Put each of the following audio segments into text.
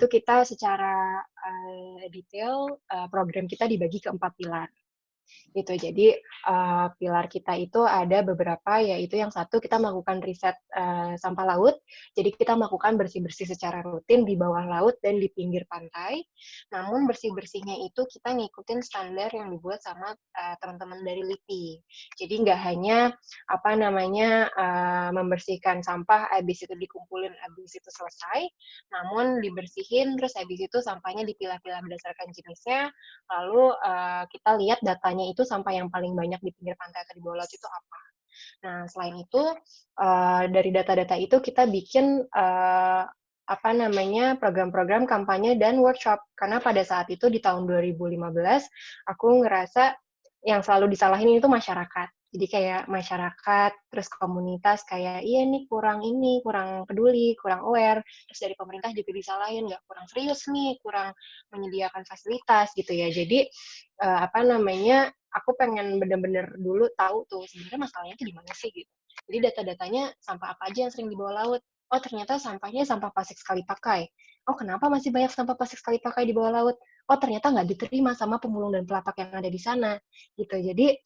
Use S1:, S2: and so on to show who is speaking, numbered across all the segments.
S1: kita secara detail program kita dibagi ke 4 pilar. Gitu. Jadi, pilar kita itu ada beberapa, yaitu yang satu kita melakukan riset, sampah laut. Jadi kita melakukan bersih-bersih secara rutin di bawah laut dan di pinggir pantai. Namun bersih-bersihnya itu kita ngikutin standar yang dibuat sama, teman-teman dari LIPI. Jadi nggak hanya, apa namanya, membersihkan sampah, habis itu dikumpulin, habis itu selesai, namun dibersihin, terus habis itu sampahnya dipilah-pilah berdasarkan jenisnya, lalu kita lihat datanya itu sampah yang paling banyak di pinggir pantai atau di bawah laut itu apa. Nah, selain itu, dari data-data itu kita bikin apa namanya, program-program kampanye dan workshop. Karena pada saat itu di tahun 2015, aku ngerasa yang selalu disalahin itu masyarakat. Jadi kayak masyarakat, terus komunitas kayak, iya nih kurang ini, kurang peduli, kurang aware. Terus dari pemerintah juga disalahin, nggak kurang serius nih, kurang menyediakan fasilitas gitu ya. Jadi apa namanya, aku pengen bener-bener dulu tahu tuh sebenarnya masalahnya itu di mana sih gitu. Jadi data-datanya sampah apa aja yang sering dibawa laut. Oh ternyata sampahnya sampah plastik sekali pakai. Oh kenapa masih banyak sampah plastik sekali pakai di bawah laut? Oh ternyata nggak diterima sama pemulung dan pelapak yang ada di sana gitu. Jadi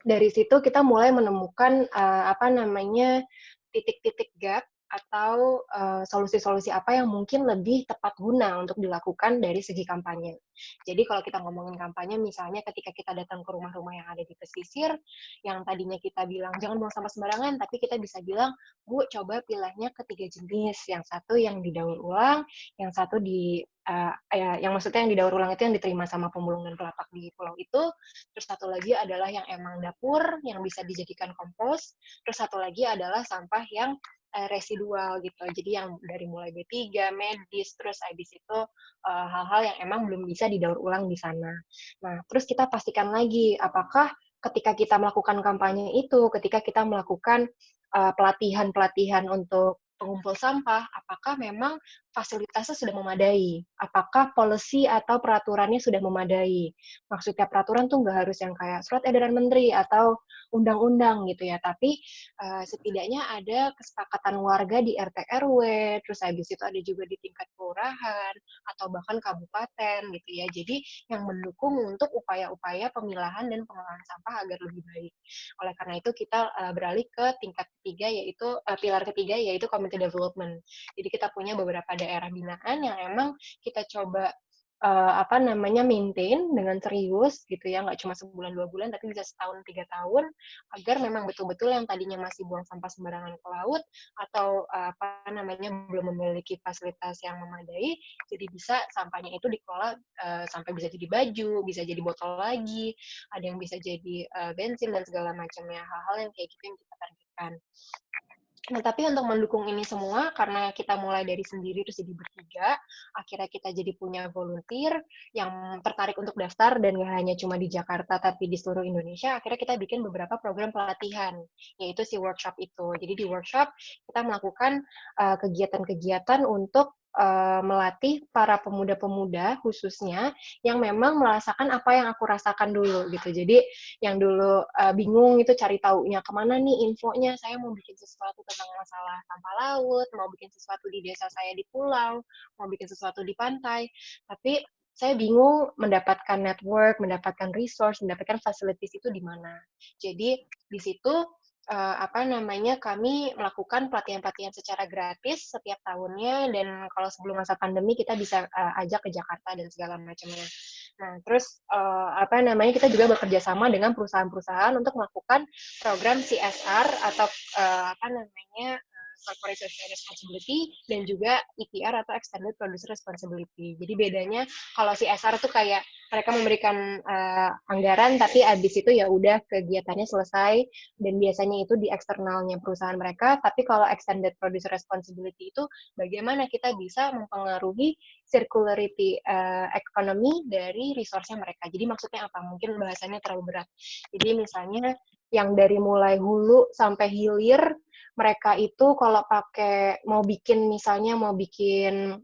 S1: dari situ kita mulai menemukan apa namanya titik-titik gap atau solusi-solusi apa yang mungkin lebih tepat guna untuk dilakukan dari segi kampanye. Jadi kalau kita ngomongin kampanye, misalnya ketika kita datang ke rumah-rumah yang ada di pesisir, yang tadinya kita bilang jangan buang sampah sembarangan, tapi kita bisa bilang, Bu, coba pilihnya ke 3 jenis. Yang satu yang didaur ulang, yang satu yang maksudnya yang didaur ulang itu yang diterima sama pemulung dan pelapak di pulau itu, terus satu lagi adalah yang emang dapur, yang bisa dijadikan kompos, terus satu lagi adalah sampah yang residual gitu. Jadi yang dari mulai B3, medis, terus habis itu hal-hal yang emang belum bisa didaur ulang di sana. Nah, terus kita pastikan lagi apakah ketika kita melakukan kampanye itu, ketika kita melakukan pelatihan-pelatihan untuk pengumpul sampah, apakah memang fasilitasnya sudah memadai? Apakah policy atau peraturannya sudah memadai? Maksudnya peraturan tuh nggak harus yang kayak surat edaran menteri atau undang-undang gitu ya, tapi setidaknya ada kesepakatan warga di RT RW, terus habis itu ada juga di tingkat kelurahan atau bahkan kabupaten gitu ya. Jadi yang mendukung untuk upaya-upaya pemilahan dan pengelolaan sampah agar lebih baik. Oleh karena itu kita beralih ke tingkat ketiga yaitu pilar ketiga yaitu community development. Jadi kita punya beberapa daerah binaan yang emang kita coba apa namanya maintain dengan serius gitu ya, nggak cuma sebulan 2 bulan tapi bisa setahun 3 tahun agar memang betul-betul yang tadinya masih buang sampah sembarangan ke laut atau apa namanya belum memiliki fasilitas yang memadai, jadi bisa sampahnya itu dikelola sampai bisa jadi baju, bisa jadi botol lagi, ada yang bisa jadi bensin dan segala macamnya, hal-hal yang kayak gitu yang kita targetkan. Nah, tapi untuk mendukung ini semua, karena kita mulai dari sendiri terus jadi bertiga, akhirnya kita jadi punya volunteer yang tertarik untuk daftar dan nggak hanya cuma di Jakarta tapi di seluruh Indonesia, akhirnya kita bikin beberapa program pelatihan, yaitu si workshop itu. Jadi di workshop kita melakukan kegiatan-kegiatan untuk melatih para pemuda-pemuda khususnya yang memang merasakan apa yang aku rasakan dulu gitu. Jadi yang dulu bingung itu cari taunya kemana nih infonya, saya mau bikin sesuatu tentang masalah sampah laut, mau bikin sesuatu di desa saya di pulau, mau bikin sesuatu di pantai, tapi saya bingung mendapatkan network, mendapatkan resource, mendapatkan facilities itu di mana. Jadi di situ apa namanya kami melakukan pelatihan-pelatihan secara gratis setiap tahunnya dan kalau sebelum masa pandemi kita bisa ajak ke Jakarta dan segala macamnya. Nah, terus apa namanya kita juga bekerja sama dengan perusahaan-perusahaan untuk melakukan program CSR atau apa namanya Corporate Social Responsibility dan juga EPR atau Extended Producer Responsibility. Jadi bedanya kalau CSR tuh kayak mereka memberikan anggaran tapi abis itu ya udah kegiatannya selesai dan biasanya itu di eksternalnya perusahaan mereka. Tapi kalau Extended Producer Responsibility itu bagaimana kita bisa mempengaruhi circularity economy dari resource-nya mereka. Jadi maksudnya apa? Mungkin bahasanya terlalu berat. Jadi misalnya yang dari mulai hulu sampai hilir mereka itu kalau pakai mau bikin misalnya mau bikin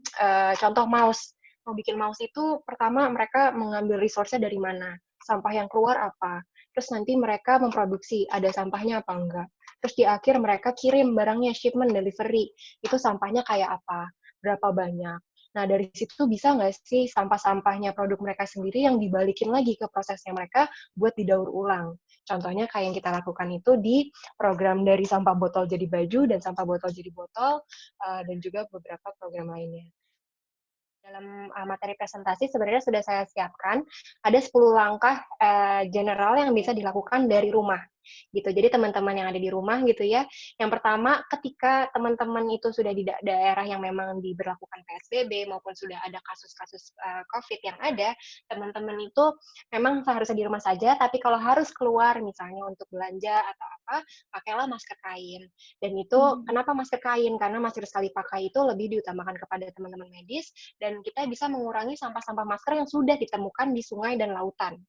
S1: contoh mouse, mau bikin mouse itu pertama mereka mengambil resource-nya dari mana, sampah yang keluar apa, terus nanti mereka memproduksi ada sampahnya apa enggak, terus di akhir mereka kirim barangnya shipment delivery itu sampahnya kayak apa, berapa banyak. Nah, dari situ bisa nggak sih sampah-sampahnya produk mereka sendiri yang dibalikin lagi ke prosesnya mereka buat didaur ulang. Contohnya kayak yang kita lakukan itu di program dari sampah botol jadi baju dan sampah botol jadi botol, dan juga beberapa program lainnya. Dalam materi presentasi sebenarnya sudah saya siapkan, ada 10 langkah general yang bisa dilakukan dari rumah gitu. Jadi teman-teman yang ada di rumah gitu ya, yang pertama ketika teman-teman itu sudah di daerah yang memang diberlakukan PSBB maupun sudah ada kasus-kasus COVID yang ada, teman-teman itu memang seharusnya di rumah saja, tapi kalau harus keluar misalnya untuk belanja atau apa, pakailah masker kain. Dan itu kenapa masker kain? Karena masker sekali pakai itu lebih diutamakan kepada teman-teman medis, dan kita bisa mengurangi sampah-sampah masker yang sudah ditemukan di sungai dan lautan.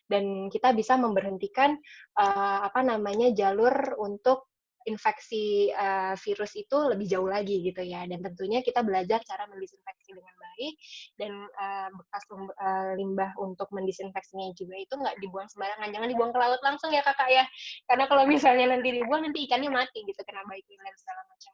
S1: Dan kita bisa memberhentikan jalur untuk infeksi virus itu lebih jauh lagi gitu ya. Dan tentunya kita belajar cara mendisinfeksi dengan baik, dan bekas limbah untuk mendisinfeksinya juga itu nggak dibuang sembarangan. Jangan dibuang ke laut langsung ya kakak ya. Karena kalau misalnya nanti dibuang, nanti ikannya mati gitu kena baikteria dan segala macam.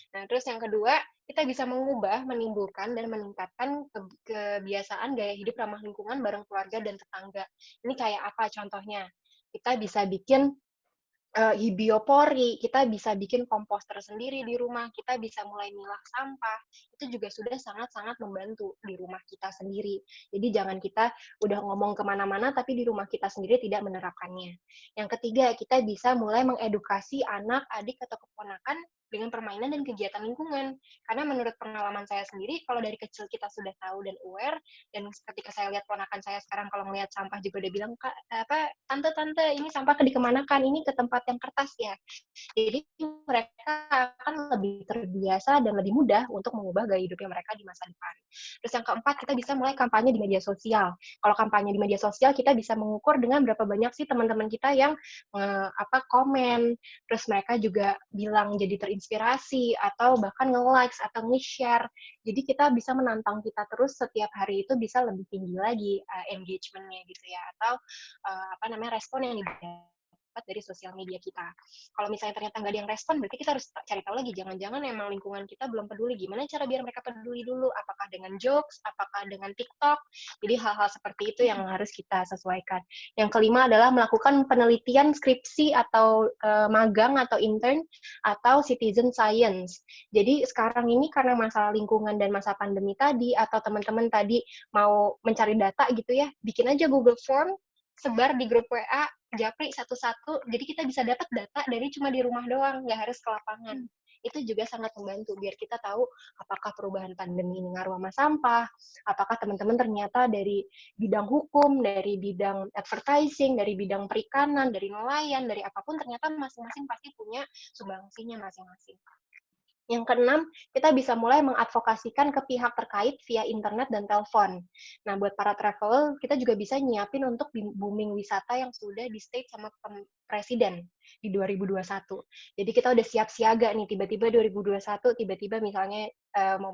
S1: Nah, terus yang kedua, kita bisa mengubah, menimbulkan, dan meningkatkan kebiasaan gaya hidup ramah lingkungan bareng keluarga dan tetangga. Ini kayak apa contohnya? Kita bisa bikin biopori, kita bisa bikin komposter sendiri di rumah, kita bisa mulai milah sampah, itu juga sudah sangat-sangat membantu di rumah kita sendiri. Jadi jangan kita udah ngomong kemana-mana, tapi di rumah kita sendiri tidak menerapkannya. Yang ketiga, kita bisa mulai mengedukasi anak, adik, atau keponakan dengan permainan dan kegiatan lingkungan. Karena menurut pengalaman saya sendiri, kalau dari kecil kita sudah tahu dan aware, dan ketika saya lihat ponakan saya sekarang kalau melihat sampah juga udah bilang, Kak, tante, ini sampah dikemanakan? Ini ke tempat yang kertas ya. Jadi mereka akan lebih terbiasa dan lebih mudah untuk mengubah gaya hidupnya mereka di masa depan. Terus yang keempat, kita bisa mulai kampanye di media sosial. Kalau kampanye di media sosial, kita bisa mengukur dengan berapa banyak sih teman-teman kita yang komen, terus mereka juga bilang jadi terinspirasi, atau bahkan nge-likes atau nge-share. Jadi kita bisa menantang kita terus setiap hari itu bisa lebih tinggi lagi engagement-nya gitu ya, atau respon yang didapat dari sosial media kita. Kalau misalnya ternyata nggak ada yang respon, berarti kita harus cari tahu lagi, jangan-jangan emang lingkungan kita belum peduli. Gimana cara biar mereka peduli dulu? Apakah dengan jokes? Apakah dengan TikTok? Jadi hal-hal seperti itu yang harus kita sesuaikan. Yang kelima adalah melakukan penelitian skripsi atau magang atau intern atau citizen science. Jadi sekarang ini karena masalah lingkungan dan masa pandemi tadi, atau teman-teman tadi mau mencari data gitu ya, bikin aja Google Form, sebar di grup WA, japri satu-satu, jadi kita bisa dapat data dari cuma di rumah doang, nggak harus ke lapangan. Itu juga sangat membantu, biar kita tahu apakah perubahan pandemi ini ngaruh sama sampah, apakah teman-teman ternyata dari bidang hukum, dari bidang advertising, dari bidang perikanan, dari nelayan, dari apapun, ternyata masing-masing pasti punya sumbangsinya masing-masing. Yang keenam, kita bisa mulai mengadvokasikan ke pihak terkait via internet dan telepon. Nah, buat para travel, kita juga bisa nyiapin untuk booming wisata yang sudah di-state sama Presiden di 2021. Jadi kita udah siap siaga nih, tiba-tiba 2021, tiba-tiba misalnya mau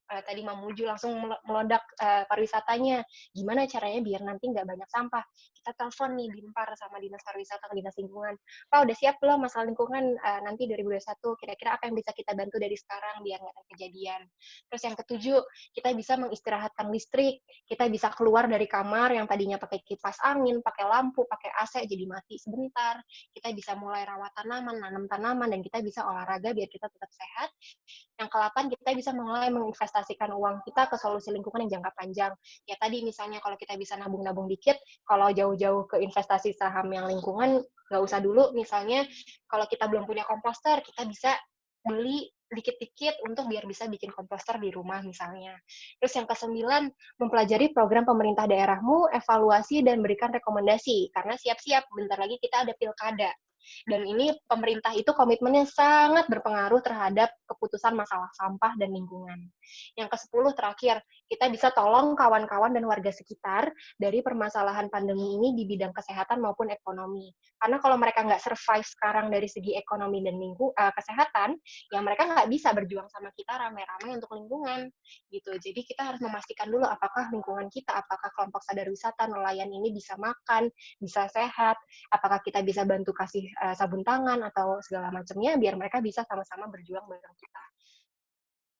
S1: tadi Mamuju langsung meledak pariwisatanya. Gimana caranya biar nanti nggak banyak sampah? Kita telepon nih Dimpar sama Dinas Pariwisata, Dinas Lingkungan. Pak, udah siap belum masalah lingkungan nanti 2021? Kira-kira apa yang bisa kita bantu dari sekarang biar nggak ada kejadian? Terus yang ketujuh, kita bisa mengistirahatkan listrik. Kita bisa keluar dari kamar yang tadinya pakai kipas angin, pakai lampu, pakai AC, jadi mati sebentar. Kita bisa mulai rawat tanaman, nanam tanaman, dan kita bisa olahraga biar kita tetap sehat. Yang ke-8, kita bisa mulai menginvestasikan uang kita ke solusi lingkungan yang jangka panjang. Ya tadi misalnya kalau kita bisa nabung-nabung dikit, kalau jauh-jauh ke investasi saham yang lingkungan, nggak usah dulu. Misalnya kalau kita belum punya komposter, kita bisa beli dikit-dikit untuk biar bisa bikin komposter di rumah misalnya. Terus yang ke-9, mempelajari program pemerintah daerahmu, evaluasi dan berikan rekomendasi. Karena siap-siap, bentar lagi kita ada pilkada. Dan ini pemerintah itu komitmennya sangat berpengaruh terhadap keputusan masalah sampah dan lingkungan. Yang ke-10 terakhir, kita bisa tolong kawan-kawan dan warga sekitar dari permasalahan pandemi ini di bidang kesehatan maupun ekonomi. Karena kalau mereka nggak survive sekarang dari segi ekonomi dan kesehatan, ya mereka nggak bisa berjuang sama kita rame-rame untuk lingkungan. Gitu. Jadi kita harus memastikan dulu apakah lingkungan kita, apakah kelompok sadar wisata, nelayan ini bisa makan, bisa sehat, apakah kita bisa bantu kasih sabun tangan atau segala macamnya biar mereka bisa sama-sama berjuang bareng kita.